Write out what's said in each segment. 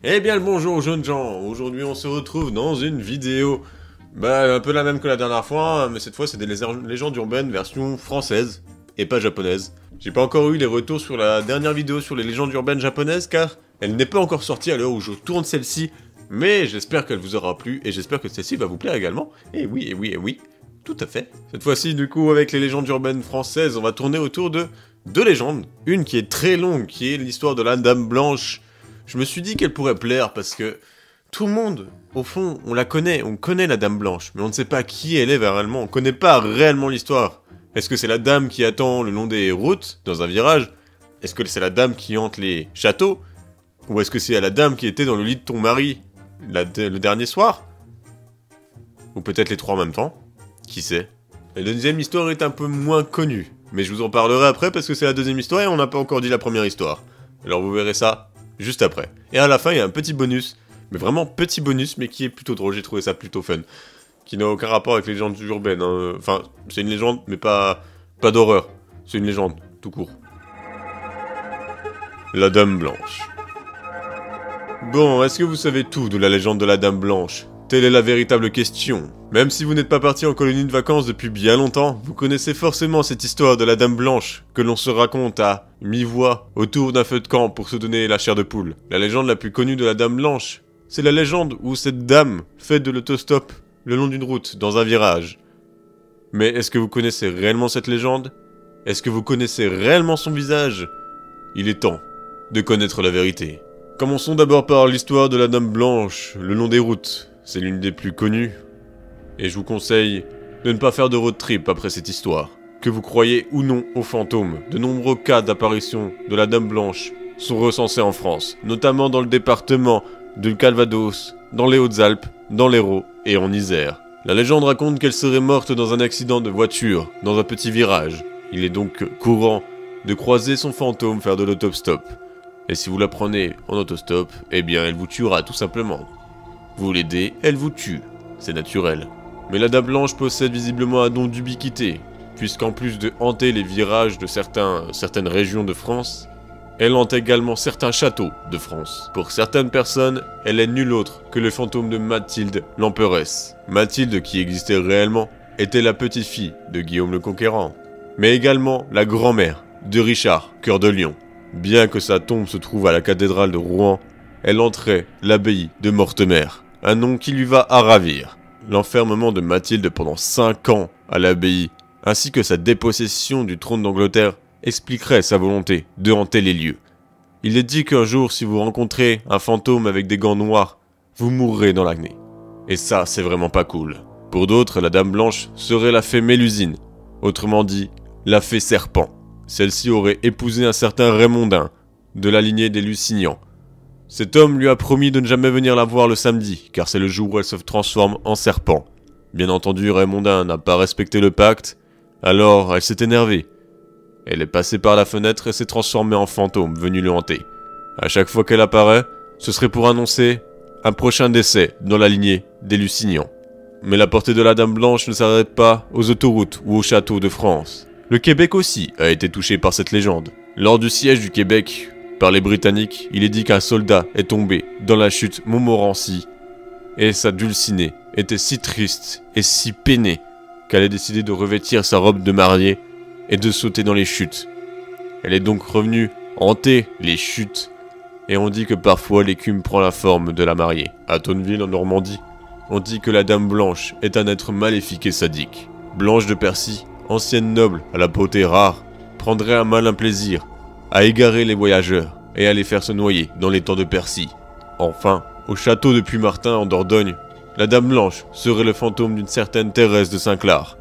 Eh bien le bonjour jeunes gens, aujourd'hui on se retrouve dans une vidéo, un peu la même que la dernière fois, mais cette fois c'est des légendes urbaines version française, et pas japonaise. J'ai pas encore eu les retours sur la dernière vidéo sur les légendes urbaines japonaises, car elle n'est pas encore sortie à l'heure où je tourne celle-ci, mais j'espère qu'elle vous aura plu, et j'espère que celle-ci va vous plaire également. Et oui, tout à fait. Cette fois-ci, du coup, avec les légendes urbaines françaises, on va tourner autour de deux légendes. Une qui est très longue, qui est l'histoire de la Dame Blanche. Je me suis dit qu'elle pourrait plaire parce que tout le monde, au fond, on connaît la Dame Blanche, mais on ne sait pas qui elle est réellement, on connaît pas réellement l'histoire. Est-ce que c'est la dame qui attend le long des routes, dans un virage? Est-ce que c'est la dame qui hante les châteaux? Ou est-ce que c'est la dame qui était dans le lit de ton mari le dernier soir? Ou peut-être les trois en même temps? Qui sait? La deuxième histoire est un peu moins connue, mais je vous en parlerai après parce que c'est la deuxième histoire et on n'a pas encore dit la première histoire. Alors vous verrez ça juste après. Et à la fin, il y a un petit bonus, mais vraiment petit bonus, mais qui est plutôt drôle, j'ai trouvé ça plutôt fun. Qui n'a aucun rapport avec les légendes urbaines, hein. Enfin, c'est une légende, mais pas d'horreur. C'est une légende, tout court. La Dame Blanche. Bon, est-ce que vous savez tout de la légende de la Dame Blanche? Telle est la véritable question. Même si vous n'êtes pas parti en colonie de vacances depuis bien longtemps, vous connaissez forcément cette histoire de la Dame Blanche que l'on se raconte à mi-voix autour d'un feu de camp pour se donner la chair de poule. La légende la plus connue de la Dame Blanche, c'est la légende où cette dame fait de l'autostop le long d'une route dans un virage. Mais est-ce que vous connaissez réellement cette légende? Est-ce que vous connaissez réellement son visage? Il est temps de connaître la vérité. Commençons d'abord par l'histoire de la Dame Blanche, le long des routes. C'est l'une des plus connues. Et je vous conseille de ne pas faire de road trip après cette histoire. Que vous croyez ou non aux fantômes, de nombreux cas d'apparition de la Dame Blanche sont recensés en France, notamment dans le département de Calvados, dans les Hautes-Alpes, dans l'Hérault et en Isère. La légende raconte qu'elle serait morte dans un accident de voiture, dans un petit virage. Il est donc courant de croiser son fantôme faire de l'autostop. Et si vous la prenez en autostop, eh bien elle vous tuera tout simplement. Vous l'aidez, elle vous tue. C'est naturel. Mais la Dame Blanche possède visiblement un don d'ubiquité, puisqu'en plus de hanter les virages de certaines régions de France, elle hante également certains châteaux de France. Pour certaines personnes, elle est nulle autre que le fantôme de Mathilde l'Emperesse. Mathilde, qui existait réellement, était la petite-fille de Guillaume le Conquérant, mais également la grand-mère de Richard, Cœur de Lion. Bien que sa tombe se trouve à la cathédrale de Rouen, elle entrait l'abbaye de Mortemer, un nom qui lui va à ravir. L'enfermement de Mathilde pendant 5 ans à l'abbaye, ainsi que sa dépossession du trône d'Angleterre, expliquerait sa volonté de hanter les lieux. Il est dit qu'un jour, si vous rencontrez un fantôme avec des gants noirs, vous mourrez dans l'acné. Et ça, c'est vraiment pas cool. Pour d'autres, la Dame Blanche serait la fée Mélusine, autrement dit, la fée serpent. Celle-ci aurait épousé un certain Raymondin, de la lignée des Lusignans. Cet homme lui a promis de ne jamais venir la voir le samedi, car c'est le jour où elle se transforme en serpent. Bien entendu, Raymondin n'a pas respecté le pacte, alors elle s'est énervée. Elle est passée par la fenêtre et s'est transformée en fantôme venu le hanter. À chaque fois qu'elle apparaît, ce serait pour annoncer un prochain décès dans la lignée des Lusignans. Mais la portée de la Dame Blanche ne s'arrête pas aux autoroutes ou aux châteaux de France. Le Québec aussi a été touché par cette légende. Lors du siège du Québec par les Britanniques, il est dit qu'un soldat est tombé dans la chute Montmorency et sa dulcinée était si triste et si peinée qu'elle a décidé de revêtir sa robe de mariée et de sauter dans les chutes. Elle est donc revenue hanter les chutes et on dit que parfois l'écume prend la forme de la mariée. À Tonneville en Normandie, on dit que la Dame Blanche est un être maléfique et sadique. Blanche de Percy, ancienne noble à la beauté rare, prendrait un malin plaisir à égarer les voyageurs et à les faire se noyer dans les temps de Percy. Enfin, au château de Puymartin en Dordogne, la Dame Blanche serait le fantôme d'une certaine Thérèse de Saint-Clar,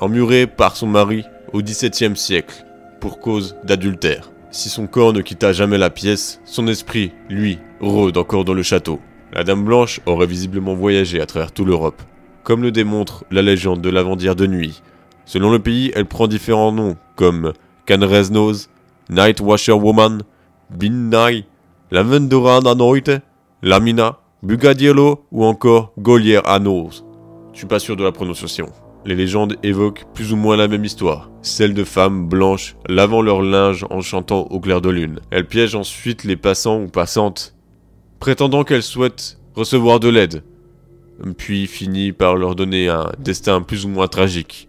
emmurée par son mari au XVIIe siècle pour cause d'adultère. Si son corps ne quitta jamais la pièce, son esprit, lui, rôde encore dans le château. La Dame Blanche aurait visiblement voyagé à travers toute l'Europe, comme le démontre la légende de la Vendière de nuit. Selon le pays, elle prend différents noms, comme Canresnose, Night Washer Woman, Binnai, Lavendura Nanoite, Lamina, Bugadiello ou encore Golière Anos. Je suis pas sûr de la prononciation. Les légendes évoquent plus ou moins la même histoire, celle de femmes blanches lavant leur linge en chantant au clair de lune. Elles piègent ensuite les passants ou passantes prétendant qu'elle souhaite recevoir de l'aide, puis finit par leur donner un destin plus ou moins tragique.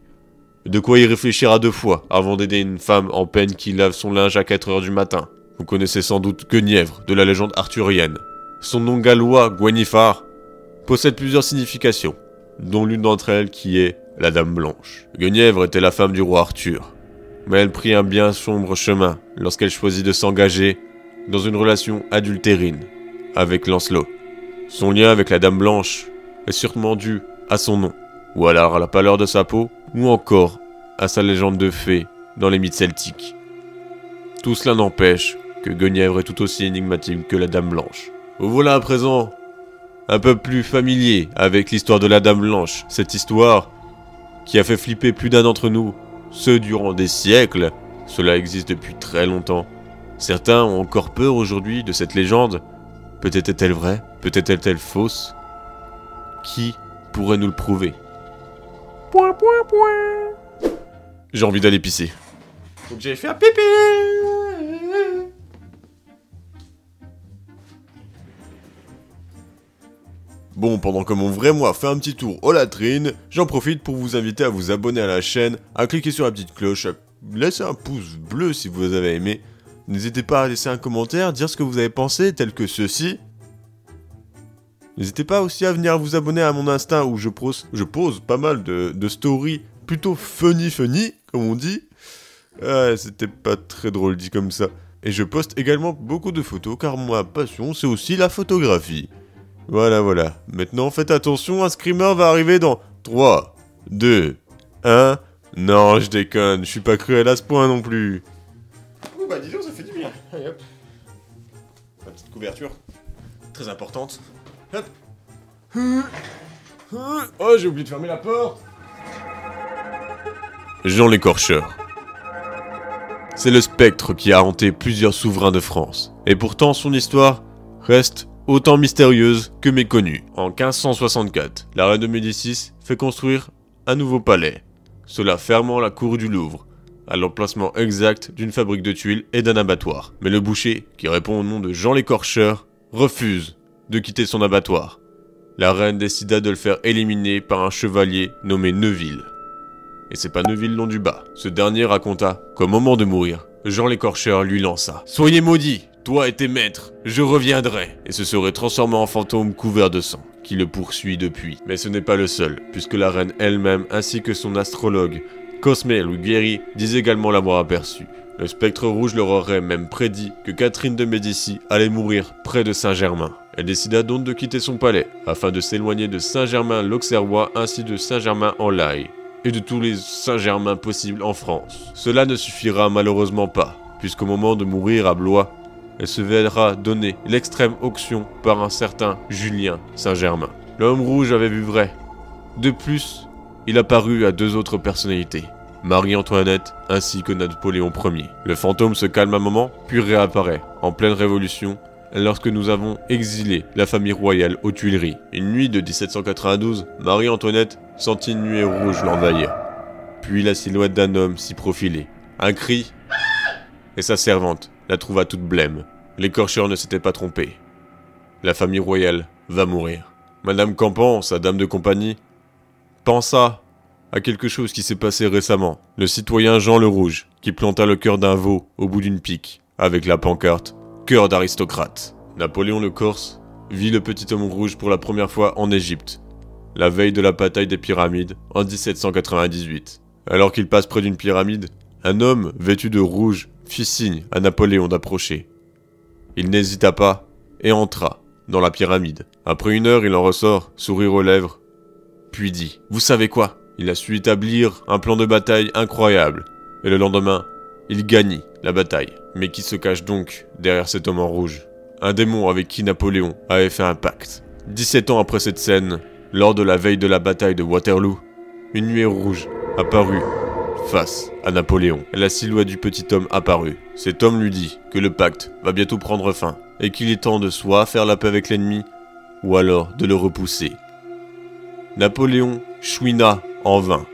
De quoi y réfléchir à 2 fois avant d'aider une femme en peine qui lave son linge à 4 heures du matin. Vous connaissez sans doute Guenièvre de la légende arthurienne. Son nom gallois, Gwenifar, possède plusieurs significations, dont l'une d'entre elles qui est la Dame Blanche. Guenièvre était la femme du roi Arthur, mais elle prit un bien sombre chemin lorsqu'elle choisit de s'engager dans une relation adultérine avec Lancelot. Son lien avec la Dame Blanche est sûrement dû à son nom, ou alors à la pâleur de sa peau, ou encore à sa légende de fée dans les mythes celtiques. Tout cela n'empêche que Guenièvre est tout aussi énigmatique que la Dame Blanche. Vous voilà à présent un peu plus familier avec l'histoire de la Dame Blanche, cette histoire qui a fait flipper plus d'un d'entre nous, ce durant des siècles. Cela existe depuis très longtemps. Certains ont encore peur aujourd'hui de cette légende. Peut-être est-elle vraie, peut-être est-elle fausse. Qui pourrait nous le prouver? J'ai envie d'aller pisser. Faut que j'aille faire pipi. Bon, pendant que mon vrai moi fait un petit tour aux latrines, j'en profite pour vous inviter à vous abonner à la chaîne, à cliquer sur la petite cloche, à laisser un pouce bleu si vous avez aimé. N'hésitez pas à laisser un commentaire, dire ce que vous avez pensé, tel que ceci. N'hésitez pas aussi à venir vous abonner à mon Insta où je pose pas mal de stories plutôt funny, comme on dit. C'était pas très drôle dit comme ça. Et je poste également beaucoup de photos car ma passion c'est aussi la photographie. Voilà. Maintenant faites attention, un screamer va arriver dans 3, 2, 1... Non, je déconne, je suis pas cruel à ce point non plus. Oh bah dis donc, ça fait du bien. Allez hop. La petite couverture. Très importante. Hop. Oh, j'ai oublié de fermer la porte. Jean l'Écorcheur. C'est le spectre qui a hanté plusieurs souverains de France. Et pourtant, son histoire reste autant mystérieuse que méconnue. En 1564, la reine de Médicis fait construire un nouveau palais, cela fermant la cour du Louvre, à l'emplacement exact d'une fabrique de tuiles et d'un abattoir. Mais le boucher, qui répond au nom de Jean l'Écorcheur, refuse de quitter son abattoir. La reine décida de le faire éliminer par un chevalier nommé Neuville. Et c'est pas Neuville nom du bas. Ce dernier raconta qu'au moment de mourir, Jean l'Écorcheur lui lança « Soyez maudits, toi et tes maîtres, je reviendrai !» Et se serait transformé en fantôme couvert de sang, qui le poursuit depuis. Mais ce n'est pas le seul, puisque la reine elle-même ainsi que son astrologue, Cosme Lugueri, disent également l'avoir aperçu. Le spectre rouge leur aurait même prédit que Catherine de Médicis allait mourir près de Saint-Germain. Elle décida donc de quitter son palais, afin de s'éloigner de Saint-Germain-l'Auxerrois ainsi de Saint-Germain-en-Laye, et de tous les Saint-Germain possibles en France. Cela ne suffira malheureusement pas, puisqu'au moment de mourir à Blois, elle se verra donner l'extrême onction par un certain Julien Saint-Germain. L'homme rouge avait vu vrai. De plus, il apparut à 2 autres personnalités, Marie-Antoinette ainsi que Napoléon Ier. Le fantôme se calme un moment, puis réapparaît, en pleine révolution, lorsque nous avons exilé la famille royale aux Tuileries. Une nuit de 1792, Marie-Antoinette sentit une nuée rouge l'envahir. Puis la silhouette d'un homme s'y profilait. Un cri, et sa servante la trouva toute blême. L'Écorcheur ne s'était pas trompé. La famille royale va mourir. Madame Campan, sa dame de compagnie, pensa à quelque chose qui s'est passé récemment. Le citoyen Jean le Rouge, qui planta le cœur d'un veau au bout d'une pique, avec la pancarte « Cœur d'aristocrate ». Napoléon le Corse vit le petit homme rouge pour la première fois en Égypte, la veille de la bataille des pyramides en 1798. Alors qu'il passe près d'une pyramide, un homme vêtu de rouge fit signe à Napoléon d'approcher. Il n'hésita pas et entra dans la pyramide. Après 1 heure, il en ressort, sourire aux lèvres, puis dit « Vous savez quoi ?» Il a su établir un plan de bataille incroyable, et le lendemain, il gagnit la bataille. Mais qui se cache donc derrière cet homme en rouge? Un démon avec qui Napoléon avait fait un pacte. 17 ans après cette scène, lors de la veille de la bataille de Waterloo, une nuée rouge apparut face à Napoléon. La silhouette du petit homme apparut. Cet homme lui dit que le pacte va bientôt prendre fin, et qu'il est temps de soit faire la paix avec l'ennemi, ou alors de le repousser. Napoléon chouina en vain.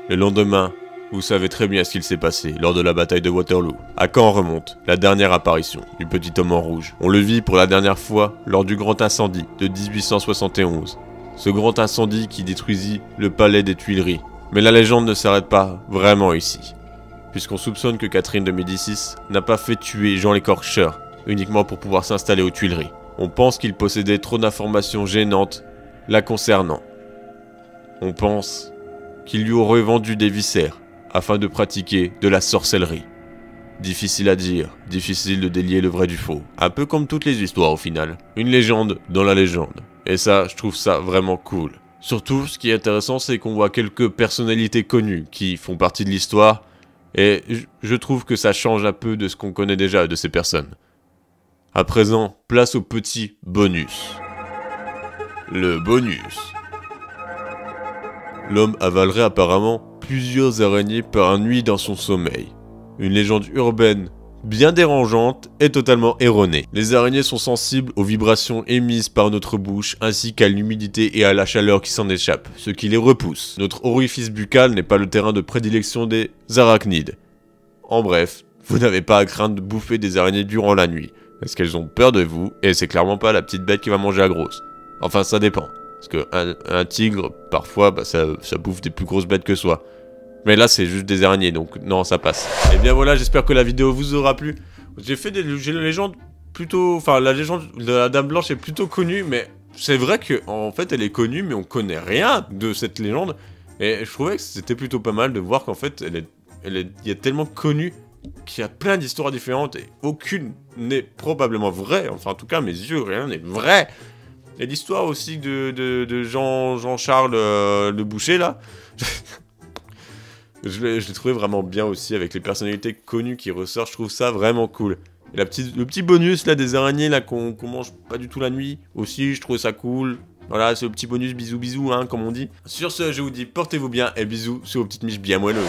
Le lendemain, Vous savez très bien ce qu'il s'est passé lors de la bataille de Waterloo. À quand remonte la dernière apparition du petit homme en rouge? On le vit pour la dernière fois lors du grand incendie de 1871. Ce grand incendie qui détruisit le palais des Tuileries. Mais la légende ne s'arrête pas vraiment ici. Puisqu'on soupçonne que Catherine de Médicis n'a pas fait tuer Jean l'Écorcheur uniquement pour pouvoir s'installer aux Tuileries. On pense qu'il possédait trop d'informations gênantes la concernant. On pense qu'il lui aurait vendu des viscères afin de pratiquer de la sorcellerie. Difficile à dire, difficile de délier le vrai du faux. Un peu comme toutes les histoires au final. Une légende dans la légende. Et ça, je trouve ça vraiment cool. Surtout, ce qui est intéressant, c'est qu'on voit quelques personnalités connues qui font partie de l'histoire. Et je trouve que ça change un peu de ce qu'on connaît déjà de ces personnes. À présent, place au petit bonus. Le bonus. L'homme avalerait apparemment plusieurs araignées par nuit dans son sommeil. Une légende urbaine bien dérangeante et totalement erronée. Les araignées sont sensibles aux vibrations émises par notre bouche ainsi qu'à l'humidité et à la chaleur qui s'en échappe, ce qui les repousse. Notre orifice buccal n'est pas le terrain de prédilection des arachnides. En bref, vous n'avez pas à craindre de bouffer des araignées durant la nuit, parce qu'elles ont peur de vous et c'est clairement pas la petite bête qui va manger la grosse. Enfin, ça dépend. Parce qu'un tigre, parfois, ça bouffe des plus grosses bêtes que soi. Mais là, c'est juste des araignées, donc non, ça passe. Et bien voilà, j'espère que la vidéo vous aura plu. J'ai une légende plutôt... Enfin, la légende de la Dame Blanche est plutôt connue, mais c'est vrai qu'en fait, elle est connue, mais on connaît rien de cette légende. Et je trouvais que c'était plutôt pas mal de voir qu'en fait, il y a tellement connue qu'il y a plein d'histoires différentes et aucune n'est probablement vraie. Enfin, en tout cas, à mes yeux, rien n'est vrai. Il y a l'histoire aussi de Jean-Charles le boucher, là. Je l'ai trouvé vraiment bien aussi, avec les personnalités connues qui ressortent, je trouve ça vraiment cool. Et le petit bonus, là, des araignées, là, qu'on mange pas du tout la nuit, aussi, je trouve ça cool. Voilà, c'est le petit bonus, bisous, bisous, hein, comme on dit. Sur ce, je vous dis, portez-vous bien, et bisous sur vos petites miches bien moelleuses.